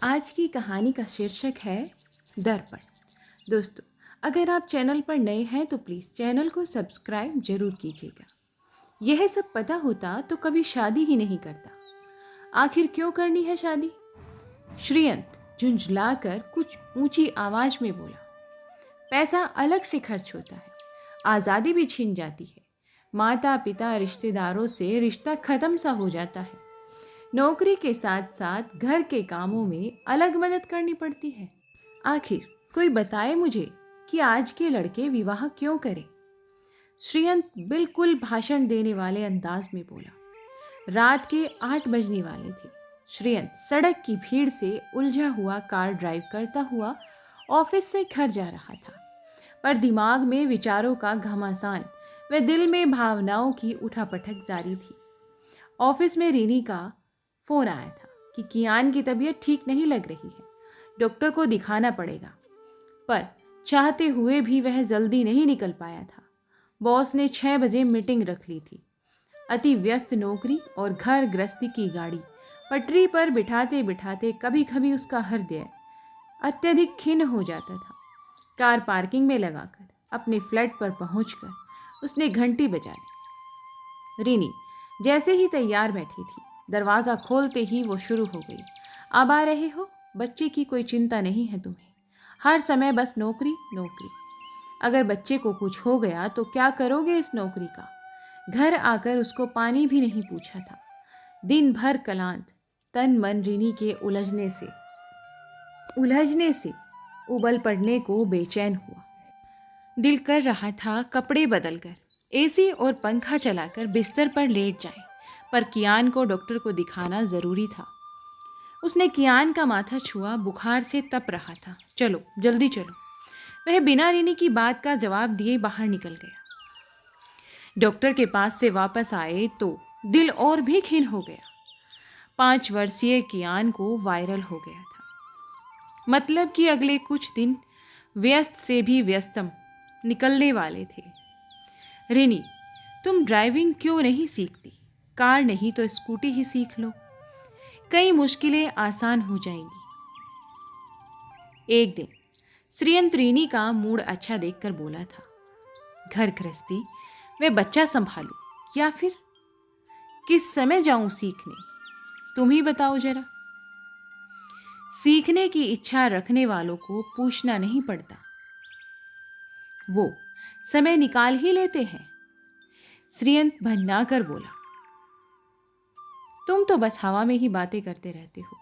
आज की कहानी का शीर्षक है दर्पण। दोस्तों, अगर आप चैनल पर नए हैं तो प्लीज़ चैनल को सब्सक्राइब जरूर कीजिएगा। यह सब पता होता तो कभी शादी ही नहीं करता। आखिर क्यों करनी है शादी? श्रीयंत झुंझलाकर कुछ ऊंची आवाज में बोला। पैसा अलग से खर्च होता है, आज़ादी भी छीन जाती है, माता पिता रिश्तेदारों से रिश्ता खत्म सा हो जाता है, नौकरी के साथ साथ घर के कामों में अलग मदद करनी पड़ती है। आखिर कोई बताए मुझे कि आज के लड़के विवाह क्यों करें? श्रीयंत बिल्कुल भाषण देने वाले अंदाज में बोला। रात के 8 बजने वाले थे। श्रीयंत सड़क की भीड़ से उलझा हुआ कार ड्राइव करता हुआ ऑफिस से घर जा रहा था, पर दिमाग में विचारों का घमासान व दिल में भावनाओं की उठापटक जारी थी। ऑफिस में रीनी का फोन आया था कि कियान की तबीयत ठीक नहीं लग रही है, डॉक्टर को दिखाना पड़ेगा। पर चाहते हुए भी वह जल्दी नहीं निकल पाया था। बॉस ने 6 बजे मीटिंग रख ली थी। अति व्यस्त नौकरी और घर गृहस्थी की गाड़ी पटरी पर बिठाते बिठाते कभी कभी उसका हृदय अत्यधिक खिन्न हो जाता था। कार पार्किंग में लगाकर अपने फ्लैट पर पहुंचकर उसने घंटी बजा ली। रीनी जैसे ही तैयार बैठी थी, दरवाज़ा खोलते ही वो शुरू हो गई। अब आ रहे हो? बच्चे की कोई चिंता नहीं है तुम्हें, हर समय बस नौकरी नौकरी। अगर बच्चे को कुछ हो गया तो क्या करोगे इस नौकरी का? घर आकर उसको पानी भी नहीं पूछा था। दिन भर क्लांत, तन मन रीनी के उलझने से उबल पड़ने को बेचैन हुआ। दिल कर रहा था कपड़े बदलकर एसी और पंखा चलाकर बिस्तर पर लेट जाए, पर कियान को डॉक्टर को दिखाना जरूरी था। उसने कियान का माथा छुआ, बुखार से तप रहा था। चलो जल्दी चलो। वह बिना रीनी की बात का जवाब दिए बाहर निकल गया। डॉक्टर के पास से वापस आए तो दिल और भी खिन्न हो गया। 5 वर्षीय कियान को वायरल हो गया था। मतलब कि अगले कुछ दिन व्यस्त से भी व्यस्तम निकलने वाले थे। रीनी, तुम ड्राइविंग क्यों नहीं सीखती? कार नहीं तो स्कूटी ही सीख लो, कई मुश्किलें आसान हो जाएंगी। एक दिन श्रीयंत रीनी का मूड अच्छा देखकर बोला था, घर गृहस्थी मैं बच्चा संभालूं या फिर किस समय जाऊं सीखने? तुम ही बताओ जरा। सीखने की इच्छा रखने वालों को पूछना नहीं पड़ता, वो समय निकाल ही लेते हैं। श्रीयंत भन्ना कर बोला, तुम तो बस हवा में ही बातें करते रहते हो।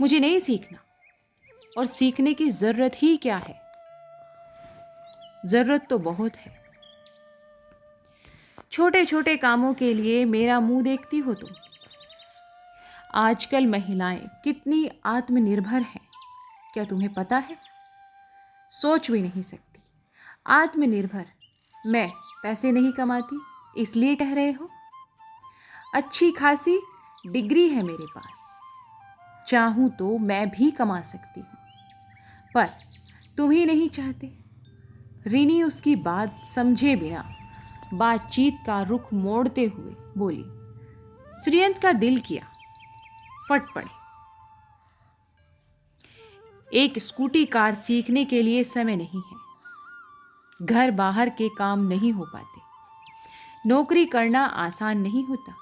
मुझे नहीं सीखना, और सीखने की जरूरत ही क्या है? जरूरत तो बहुत है। छोटे छोटे कामों के लिए मेरा मुंह देखती हो तुम? आजकल महिलाएं कितनी आत्मनिर्भर हैं, क्या तुम्हें पता है? सोच भी नहीं सकती। आत्मनिर्भर। मैं पैसे नहीं कमाती इसलिए कह रहे हो? अच्छी खासी डिग्री है मेरे पास, चाहूं तो मैं भी कमा सकती हूं, पर तुम ही नहीं चाहते। रीनी उसकी बात समझे बिना बातचीत का रुख मोड़ते हुए बोली। श्रीयंत का दिल किया फट पड़े। एक स्कूटी कार सीखने के लिए समय नहीं है, घर बाहर के काम नहीं हो पाते, नौकरी करना आसान नहीं होता।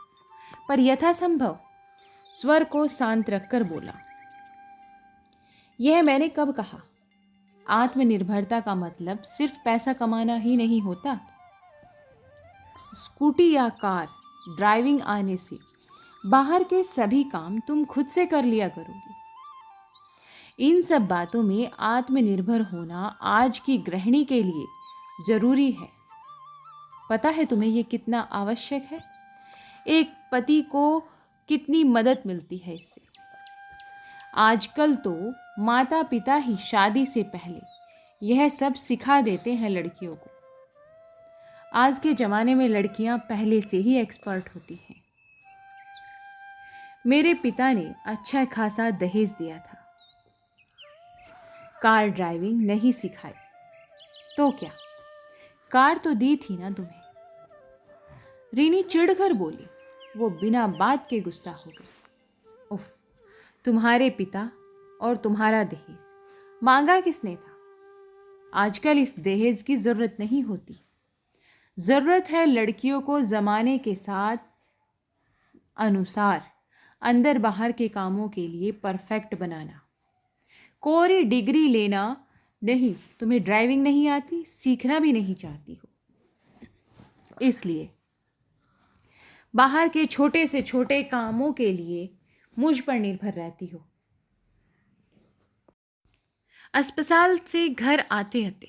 पर यथासंभव स्वर को शांत रखकर बोला, यह मैंने कब कहा? आत्मनिर्भरता का मतलब सिर्फ पैसा कमाना ही नहीं होता। स्कूटी या कार ड्राइविंग आने से बाहर के सभी काम तुम खुद से कर लिया करोगी। इन सब बातों में आत्मनिर्भर होना आज की गृहिणी के लिए जरूरी है। पता है तुम्हें ये कितना आवश्यक है? एक पति को कितनी मदद मिलती है इससे। आजकल तो माता पिता ही शादी से पहले यह सब सिखा देते हैं लड़कियों को। आज के जमाने में लड़कियां पहले से ही एक्सपर्ट होती हैं। मेरे पिता ने अच्छा खासा दहेज दिया था, कार ड्राइविंग नहीं सिखाई तो क्या? कार तो दी थी ना तुम्हें। रीनी चिढ़कर बोली। वो बिना बात के गुस्सा हो गई। उफ, तुम्हारे पिता और तुम्हारा दहेज मांगा किसने था? आजकल इस दहेज की ज़रूरत नहीं होती। ज़रूरत है लड़कियों को ज़माने के साथ अनुसार अंदर बाहर के कामों के लिए परफेक्ट बनाना। कोई डिग्री लेना नहीं, तुम्हें ड्राइविंग नहीं आती, सीखना भी नहीं चाहती हो, इसलिए बाहर के छोटे से छोटे कामों के लिए मुझ पर निर्भर रहती हो। अस्पताल से घर आते आते,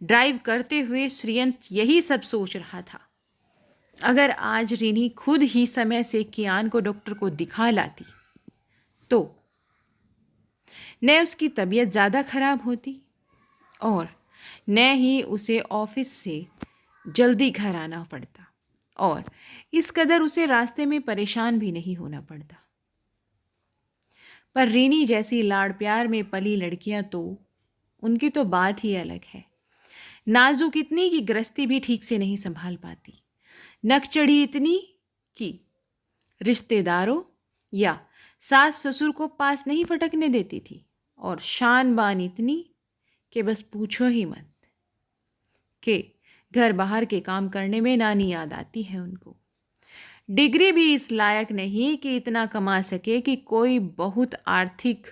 ड्राइव करते हुए श्रीयंत यही सब सोच रहा था। अगर आज रिनी खुद ही समय से कियान को डॉक्टर को दिखा लाती तो न उसकी तबीयत ज़्यादा खराब होती और न ही उसे ऑफिस से जल्दी घर आना पड़ता और इस कदर उसे रास्ते में परेशान भी नहीं होना पड़ता। पर रीनी जैसी लाड़ प्यार में पली लड़कियां तो उनकी तो बात ही अलग है। नाजुक इतनी कि गृहस्थी भी ठीक से नहीं संभाल पाती, नक चढ़ी इतनी कि रिश्तेदारों या सास ससुर को पास नहीं फटकने देती थी, और शान बान इतनी कि बस पूछो ही मत, कि घर बाहर के काम करने में नानी याद आती है उनको। डिग्री भी इस लायक नहीं कि इतना कमा सके कि कोई बहुत आर्थिक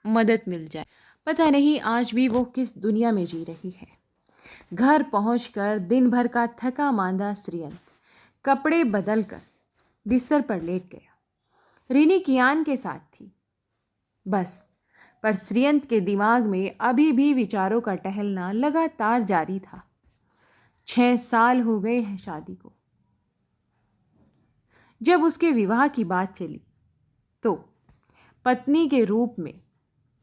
मदद मिल जाए। पता नहीं आज भी वो किस दुनिया में जी रही है। घर पहुंचकर दिन भर का थका मांदा श्रीयंत कपड़े बदलकर बिस्तर पर लेट गया। रीनी कियान के साथ थी बस, पर श्रीयंत के दिमाग में अभी भी विचारों का टहलना लगातार जारी था। 6 साल हो गए हैं शादी को। जब उसके विवाह की बात चली तो पत्नी के रूप में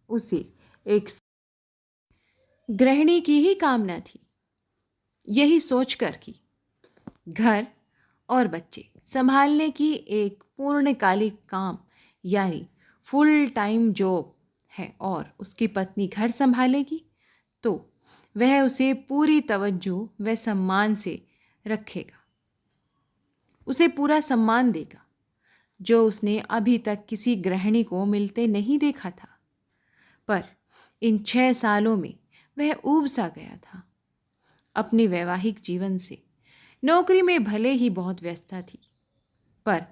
उसे एक गृहिणी की ही कामना थी। यही सोचकर कि घर और बच्चे संभालने की एक पूर्णकालिक काम यानी फुल टाइम जॉब है और उसकी पत्नी घर संभालेगी, तो वह उसे पूरी तवज्जो व सम्मान से रखेगा, उसे पूरा सम्मान देगा, जो उसने अभी तक किसी गृहिणी को मिलते नहीं देखा था। पर इन 6 सालों में वह ऊब सा गया था अपने वैवाहिक जीवन से। नौकरी में भले ही बहुत व्यस्तता थी, पर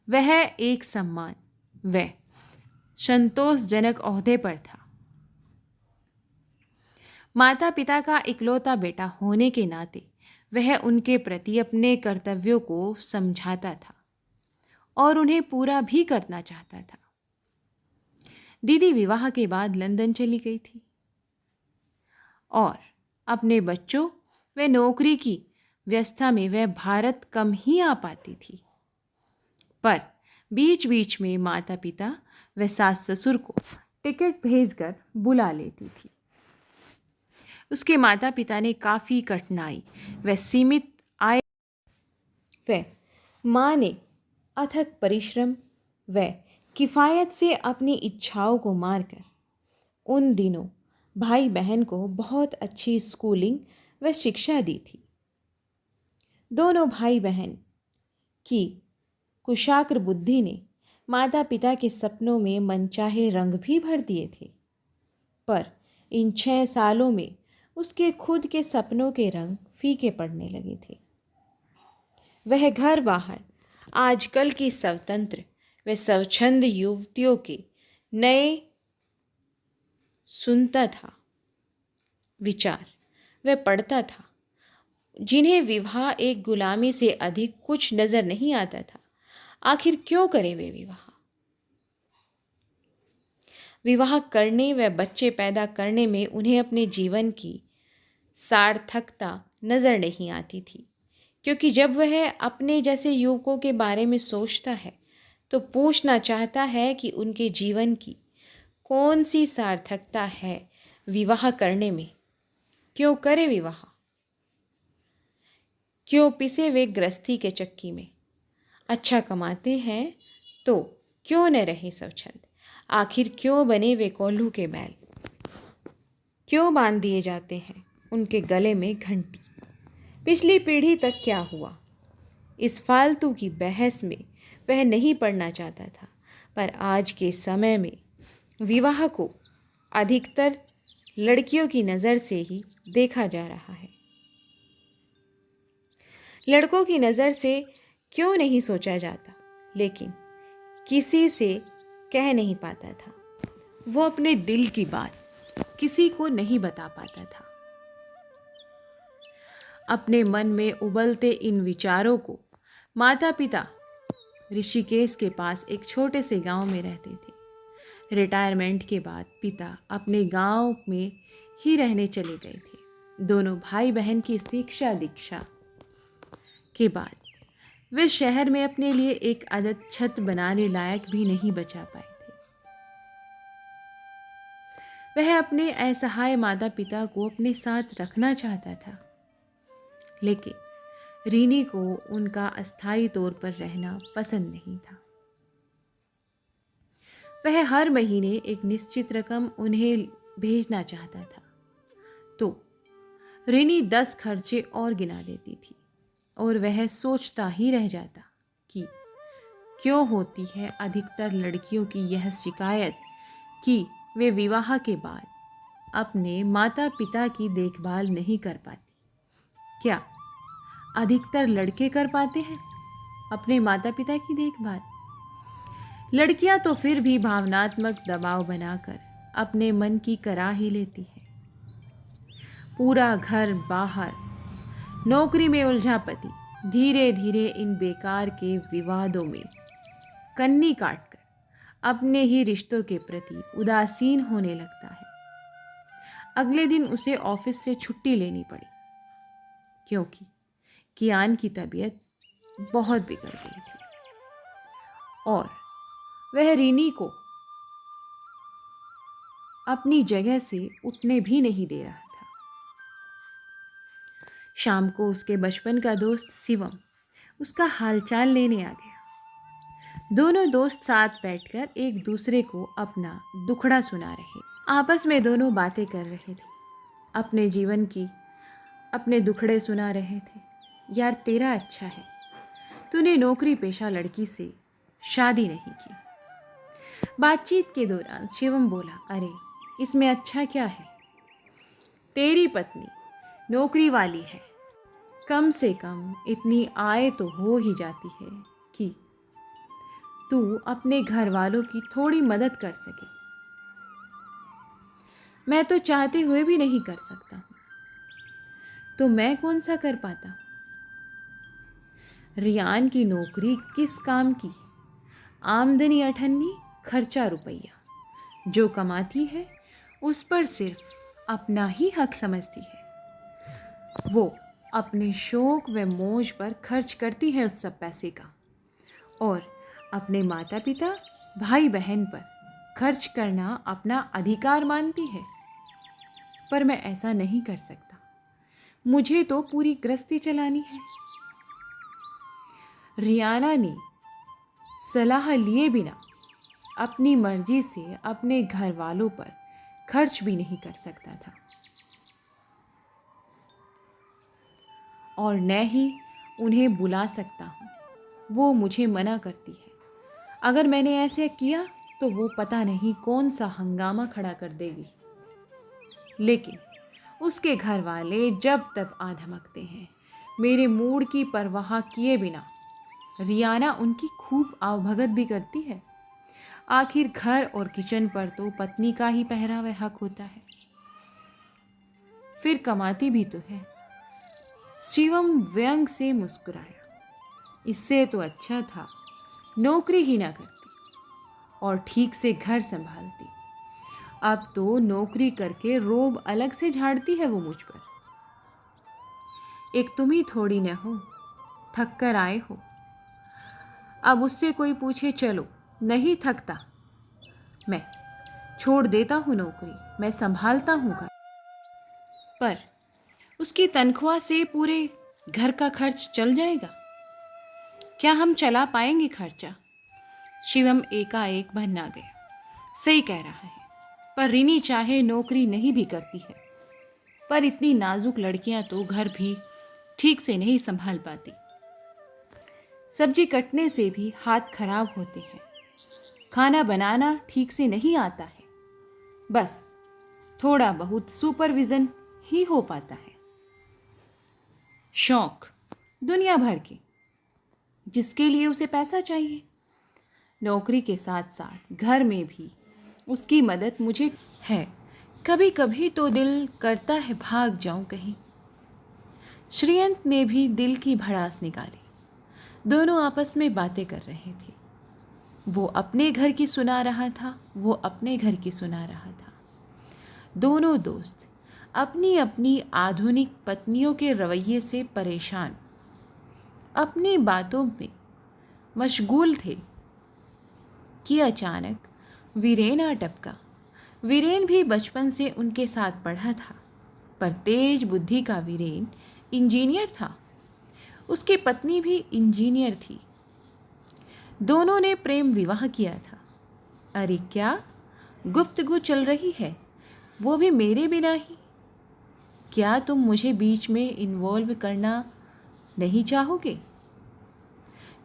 वह एक सम्मान व संतोषजनक ओहदे पर था। माता पिता का इकलौता बेटा होने के नाते वह उनके प्रति अपने कर्तव्यों को समझाता था और उन्हें पूरा भी करना चाहता था। दीदी विवाह के बाद लंदन चली गई थी और अपने बच्चों व नौकरी की व्यस्तता में वह भारत कम ही आ पाती थी। पर बीच बीच में माता पिता व सास ससुर को टिकट भेजकर बुला लेती थी। उसके माता पिता ने काफ़ी कठिनाई व सीमित आय व माँ ने अथक परिश्रम व किफ़ायत से अपनी इच्छाओं को मारकर उन दिनों भाई बहन को बहुत अच्छी स्कूलिंग व शिक्षा दी थी। दोनों भाई बहन की कुशाग्र बुद्धि ने माता पिता के सपनों में मनचाहे रंग भी भर दिए थे। पर इन 6 सालों में उसके खुद के सपनों के रंग फीके पड़ने लगे थे। वह घर बाहर आजकल की स्वतंत्र व स्वच्छंद युवतियों के नए सुनता था विचार वह पढ़ता था, जिन्हें विवाह एक गुलामी से अधिक कुछ नजर नहीं आता था। आखिर क्यों करें वे विवाह? विवाह करने व बच्चे पैदा करने में उन्हें अपने जीवन की सार्थकता नजर नहीं आती थी, क्योंकि जब वह अपने जैसे युवकों के बारे में सोचता है तो पूछना चाहता है कि उनके जीवन की कौन सी सार्थकता है विवाह करने में। क्यों करे विवाह? क्यों पिसे वे गृहस्थी के चक्की में? अच्छा कमाते हैं तो क्यों न रहे स्वच्छंद? आखिर क्यों बने वे कोल्हू के बैल? क्यों बांध दिए जाते हैं उनके गले में घंटी? पिछली पीढ़ी तक क्या हुआ? इस फालतू की बहस में वह नहीं पड़ना चाहता था, पर आज के समय में विवाह को अधिकतर लड़कियों की नज़र से ही देखा जा रहा है। लड़कों की नज़र से क्यों नहीं सोचा जाता, लेकिन किसी से कह नहीं पाता था। वो अपने दिल की बात किसी को नहीं बता पाता था। अपने मन में उबलते इन विचारों को माता पिता ऋषिकेश के पास एक छोटे से गांव में रहते थे। रिटायरमेंट के बाद पिता अपने गांव में ही रहने चले गए थे। दोनों भाई बहन की शिक्षा दीक्षा के बाद वे शहर में अपने लिए एक आदत छत बनाने लायक भी नहीं बचा पाए थे। वह अपने असहाय माता पिता को अपने साथ रखना चाहता था, लेकिन रीनी को उनका अस्थायी तौर पर रहना पसंद नहीं था। वह हर महीने एक निश्चित रकम उन्हें भेजना चाहता था, तो रीनी 10 खर्चे और गिना देती थी और वह सोचता ही रह जाता कि क्यों होती है अधिकतर लड़कियों की यह शिकायत कि वे विवाह के बाद अपने माता पिता की देखभाल नहीं कर पाती। क्या अधिकतर लड़के कर पाते हैं अपने माता पिता की देखभाल? लड़कियां तो फिर भी भावनात्मक दबाव बनाकर अपने मन की करा ही लेती है। पूरा घर बाहर, नौकरी में उलझा पति धीरे धीरे इन बेकार के विवादों में कन्नी काटकर अपने ही रिश्तों के प्रति उदासीन होने लगता है। अगले दिन उसे ऑफिस से छुट्टी लेनी पड़ी, क्योंकि कियान की तबीयत बहुत बिगड़ गई थी और वह रीनी को अपनी जगह से उठने भी नहीं दे रहा था। शाम को उसके बचपन का दोस्त शिवम उसका हालचाल लेने आ गया। दोनों दोस्त साथ बैठकर एक दूसरे को अपना दुखड़ा सुना रहे। आपस में दोनों बातें कर रहे थे, अपने जीवन की अपने दुखड़े सुना रहे थे। यार तेरा अच्छा है, तूने नौकरी पेशा लड़की से शादी नहीं की। बातचीत के दौरान शिवम बोला, अरे इसमें अच्छा क्या है, तेरी पत्नी नौकरी वाली है, कम से कम इतनी आय तो हो ही जाती है कि तू अपने घर वालों की थोड़ी मदद कर सके। मैं तो चाहते हुए भी नहीं कर सकता हूँ, तो मैं कौन सा कर पाता हूँ। रियान की नौकरी किस काम की, आमदनी 98, खर्चा रुपया, जो कमाती है उस पर सिर्फ अपना ही हक समझती है। वो अपने शौक व मौज पर खर्च करती है उस सब पैसे का, और अपने माता पिता भाई बहन पर खर्च करना अपना अधिकार मानती है। पर मैं ऐसा नहीं कर सकता, मुझे तो पूरी गृहस्थी चलानी है। रियाना ने सलाह लिए बिना अपनी मर्जी से अपने घर वालों पर खर्च भी नहीं कर सकता था, और न ही उन्हें बुला सकता हूँ। वो मुझे मना करती है। अगर मैंने ऐसे किया तो वो पता नहीं कौन सा हंगामा खड़ा कर देगी। लेकिन उसके घर वाले जब तब आ धमकते हैं। मेरे मूड की परवाह किए बिना रियाना उनकी खूब आवभगत भी करती है। आखिर घर और किचन पर तो पत्नी का ही पहरा व हक होता है, फिर कमाती भी तो है। शिवम व्यंग से मुस्कुराया। इससे तो अच्छा था नौकरी ही ना करती और ठीक से घर संभालती। अब तो नौकरी करके रोब अलग से झाड़ती है वो मुझ पर। एक तुम ही थोड़ी न हो, थक कर आए हो। अब उससे कोई पूछे, चलो नहीं थकता, मैं छोड़ देता हूँ नौकरी, मैं संभालता हूँ घर। पर उसकी तनख्वाह से पूरे घर का खर्च चल जाएगा? क्या हम चला पाएंगे खर्चा? शिवम एकाएक भन्ना गया। सही कह रहा है, पर रिनी चाहे नौकरी नहीं भी करती है, पर इतनी नाजुक लड़कियां तो घर भी ठीक से नहीं संभाल पाती। सब्जी कटने से भी हाथ खराब होते हैं, खाना बनाना ठीक से नहीं आता है, बस थोड़ा बहुत सुपरविज़न ही हो पाता है। शौक दुनिया भर के, जिसके लिए उसे पैसा चाहिए। नौकरी के साथ साथ घर में भी उसकी मदद मुझे है। कभी कभी तो दिल करता है भाग जाऊं कहीं। श्रीयंत ने भी दिल की भड़ास निकाली। दोनों आपस में बातें कर रहे थे। वो अपने घर की सुना रहा था, वो अपने घर की सुना रहा था। दोनों दोस्त अपनी अपनी आधुनिक पत्नियों के रवैये से परेशान अपनी बातों में मशगूल थे कि अचानक वीरेन आ टपका। वीरेन भी बचपन से उनके साथ पढ़ा था, पर तेज बुद्धि का वीरेन इंजीनियर था। उसकी पत्नी भी इंजीनियर थी। दोनों ने प्रेम विवाह किया था। अरे क्या गुफ्तगू चल रही है, वो भी मेरे बिना ही। क्या तुम मुझे बीच में इन्वॉल्व करना नहीं चाहोगे?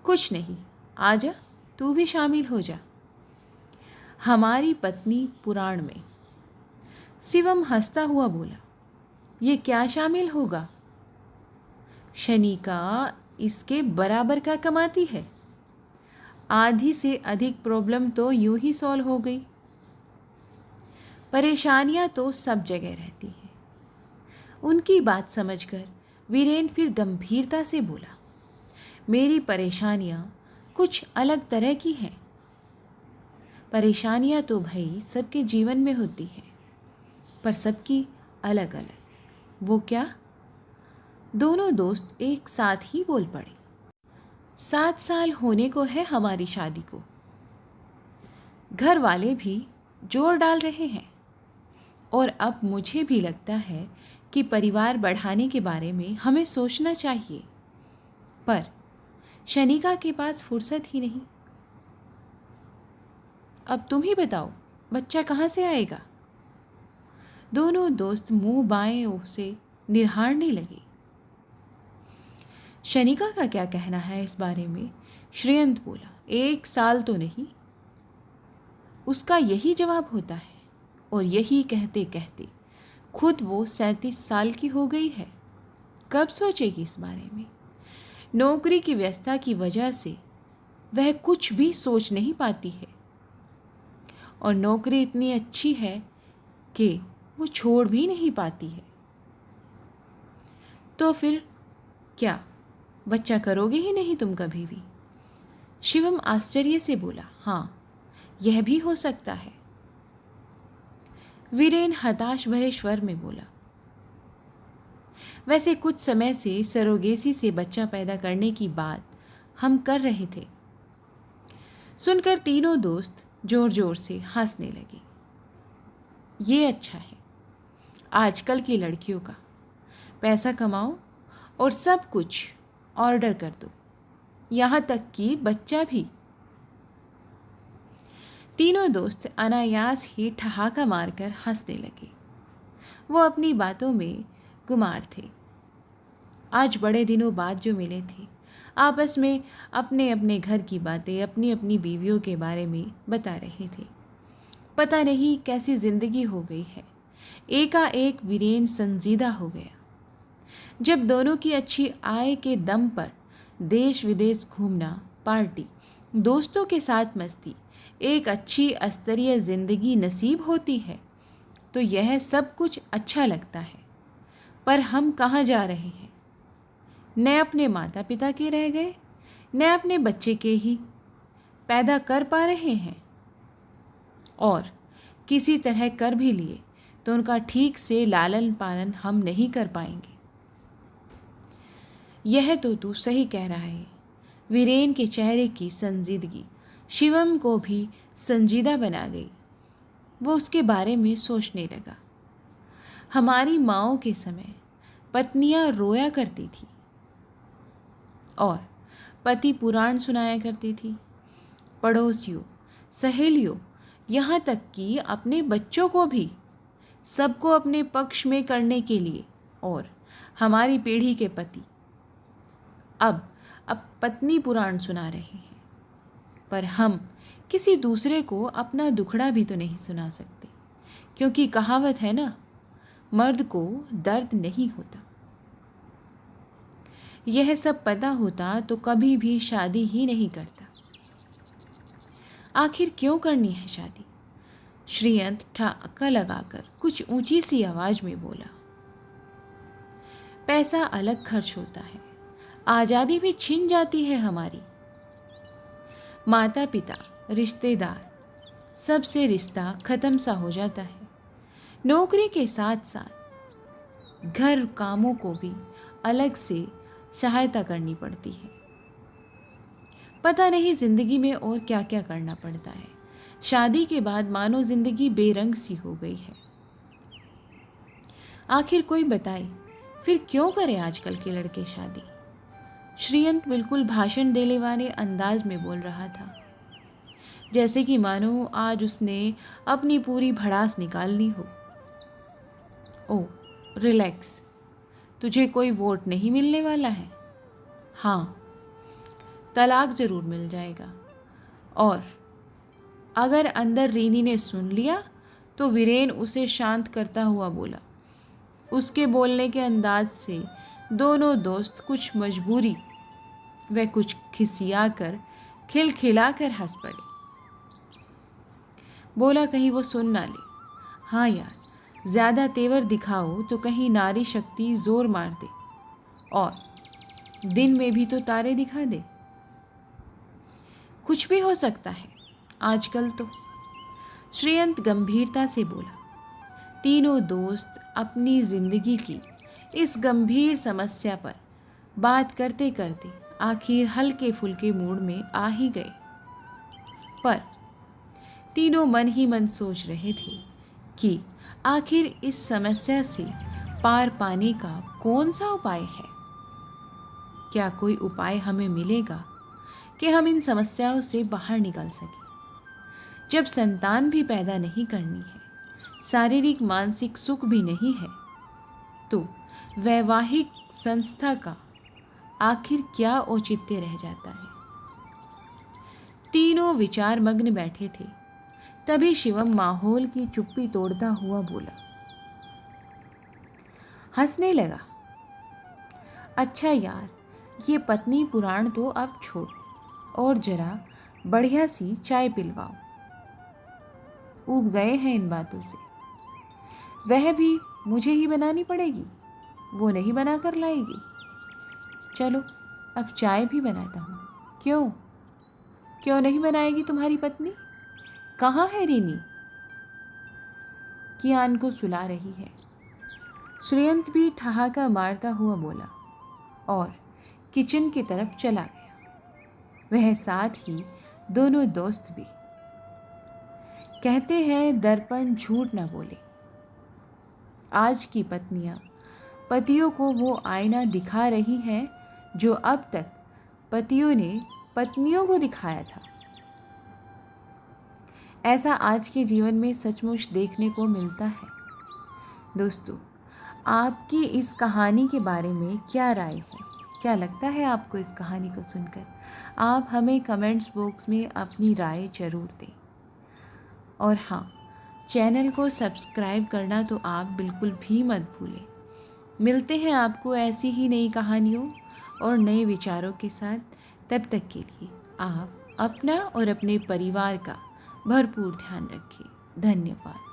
कुछ नहीं, आजा, तू भी शामिल हो जा। हमारी पत्नी पुराण में। शिवम हंसता हुआ बोला, ये क्या शामिल होगा? शनि का इसके बराबर का कमाती है। आधी से अधिक प्रॉब्लम तो यूं ही सॉल्व हो गई। परेशानियां तो सब जगह रहती हैं। उनकी बात समझकर वीरेन फिर गंभीरता से बोला, मेरी परेशानियां कुछ अलग तरह की हैं। परेशानियां तो भाई सबके जीवन में होती हैं, पर सबकी अलग अलग। वो क्या? दोनों दोस्त एक साथ ही बोल पड़े। 7 साल होने को है हमारी शादी को। घर वाले भी जोर डाल रहे हैं और अब मुझे भी लगता है कि परिवार बढ़ाने के बारे में हमें सोचना चाहिए, पर शनिका के पास फुर्सत ही नहीं। अब तुम ही बताओ, बच्चा कहाँ से आएगा? दोनों दोस्त मुंह बाएं ओर से निहारने लगे। शनिका का क्या कहना है इस बारे में? श्रेयंत बोला, 1 साल तो नहीं। उसका यही जवाब होता है, और यही कहते कहते खुद वो 37 साल की हो गई है। कब सोचेगी इस बारे में? नौकरी की व्यस्तता की वजह से वह कुछ भी सोच नहीं पाती है, और नौकरी इतनी अच्छी है कि वो छोड़ भी नहीं पाती है। तो फिर क्या बच्चा करोगे ही नहीं तुम कभी भी? शिवम आश्चर्य से बोला, हाँ, यह भी हो सकता है। वीरेन हताश भरे स्वर में बोला, वैसे कुछ समय से सरोगेसी से बच्चा पैदा करने की बात हम कर रहे थे। सुनकर तीनों दोस्त जोर जोर से हंसने लगे। ये अच्छा है, आजकल की लड़कियों का। पैसा कमाओ और सब कुछ ऑर्डर कर दो, यहाँ तक कि बच्चा भी। तीनों दोस्त अनायास ही ठहाका मारकर हंसने लगे। वो अपनी बातों में गुमार थे। आज बड़े दिनों बाद जो मिले थे, आपस में अपने अपने घर की बातें, अपनी अपनी बीवियों के बारे में बता रहे थे। पता नहीं कैसी जिंदगी हो गई है, एकाएक वीरेन संजीदा हो गया। जब दोनों की अच्छी आय के दम पर देश विदेश घूमना, पार्टी, दोस्तों के साथ मस्ती, एक अच्छी स्तरीय जिंदगी नसीब होती है, तो यह सब कुछ अच्छा लगता है। पर हम कहाँ जा रहे हैं? न अपने माता पिता के रह गए, न अपने बच्चे के ही पैदा कर पा रहे हैं, और किसी तरह कर भी लिए तो उनका ठीक से लालन पालन हम नहीं कर पाएंगे। यह तो तू सही कह रहा है। वीरेन के चेहरे की संजीदगी शिवम को भी संजीदा बना गई। वो उसके बारे में सोचने लगा। हमारी माँओं के समय पत्नियां रोया करती थी और पति पुराण सुनाया करती थी। पड़ोसियों, सहेलियों, यहाँ तक कि अपने बच्चों को भी, सबको अपने पक्ष में करने के लिए। और हमारी पीढ़ी के पति अब पत्नी पुराण सुना रहे हैं, पर हम किसी दूसरे को अपना दुखड़ा भी तो नहीं सुना सकते। क्योंकि कहावत है ना, मर्द को दर्द नहीं होता। यह सब पता होता तो कभी भी शादी ही नहीं करता। आखिर क्यों करनी है शादी? श्रीयंत ठहाका लगाकर कुछ ऊंची सी आवाज में बोला। पैसा अलग खर्च होता है, आज़ादी भी छिन जाती है हमारी। माता पिता, रिश्तेदार, सबसे रिश्ता ख़त्म सा हो जाता है। नौकरी के साथ साथ घर कामों को भी अलग से सहायता करनी पड़ती है। पता नहीं ज़िंदगी में और क्या क्या करना पड़ता है। शादी के बाद मानो ज़िंदगी बेरंग सी हो गई है। आखिर कोई बताए, फिर क्यों करें आजकल के लड़के शादी? श्रीयंत बिल्कुल भाषण देने वाले अंदाज में बोल रहा था, जैसे कि मानो आज उसने अपनी पूरी भड़ास निकालनी हो। ओह रिलैक्स, तुझे कोई वोट नहीं मिलने वाला है। हाँ, तलाक ज़रूर मिल जाएगा। और अगर अंदर रीनी ने सुन लिया तो वीरेन उसे शांत करता हुआ बोला। उसके बोलने के अंदाज से दोनों दोस्त कुछ मजबूरी व कुछ खिसियाकर खिलखिलाकर हंस पड़े। बोला कहीं वो सुन ना ले। हाँ यार, ज़्यादा तेवर दिखाओ तो कहीं नारी शक्ति जोर मार दे और दिन में भी तो तारे दिखा दे। कुछ भी हो सकता है आजकल तो, श्रीयंत गंभीरता से बोला। तीनों दोस्त अपनी जिंदगी की इस गंभीर समस्या पर बात करते करते आखिर हल्के फुल्के मूड में आ ही गए। पर तीनों मन ही मन सोच रहे थे कि आखिर इस समस्या से पार पाने का कौन सा उपाय है। क्या कोई उपाय हमें मिलेगा कि हम इन समस्याओं से बाहर निकल सकें? जब संतान भी पैदा नहीं करनी है, शारीरिक मानसिक सुख भी नहीं है, तो वैवाहिक संस्था का आखिर क्या औचित्य रह जाता है? तीनों विचार मग्न बैठे थे। तभी शिवम माहौल की चुप्पी तोड़ता हुआ बोला, हंसने लगा। अच्छा यार, ये पत्नी पुराण तो अब छोड़ और जरा बढ़िया सी चाय पिलवाओ। ऊब गए हैं इन बातों से। वह भी मुझे ही बनानी पड़ेगी, वो नहीं बना कर लाएगी। चलो अब चाय भी बनाता हूँ। क्यों क्यों नहीं बनाएगी तुम्हारी पत्नी? कहाँ है रीनी? कियान को सुला रही है। श्रीयंत भी ठहाका मारता हुआ बोला और किचन की तरफ चला गया। वह साथ ही दोनों दोस्त भी। कहते हैं दर्पण झूठ न बोले। आज की पत्नियां पतियों को वो आईना दिखा रही हैं जो अब तक पतियों ने पत्नियों को दिखाया था। ऐसा आज के जीवन में सचमुच देखने को मिलता है। दोस्तों, आपकी इस कहानी के बारे में क्या राय है? क्या लगता है आपको इस कहानी को सुनकर? आप हमें कमेंट्स बॉक्स में अपनी राय ज़रूर दें। और हाँ, चैनल को सब्सक्राइब करना तो आप बिल्कुल भी मत भूलें। मिलते हैं आपको ऐसी ही नई कहानियों और नए विचारों के साथ। तब तक के लिए आप अपना और अपने परिवार का भरपूर ध्यान रखें। धन्यवाद।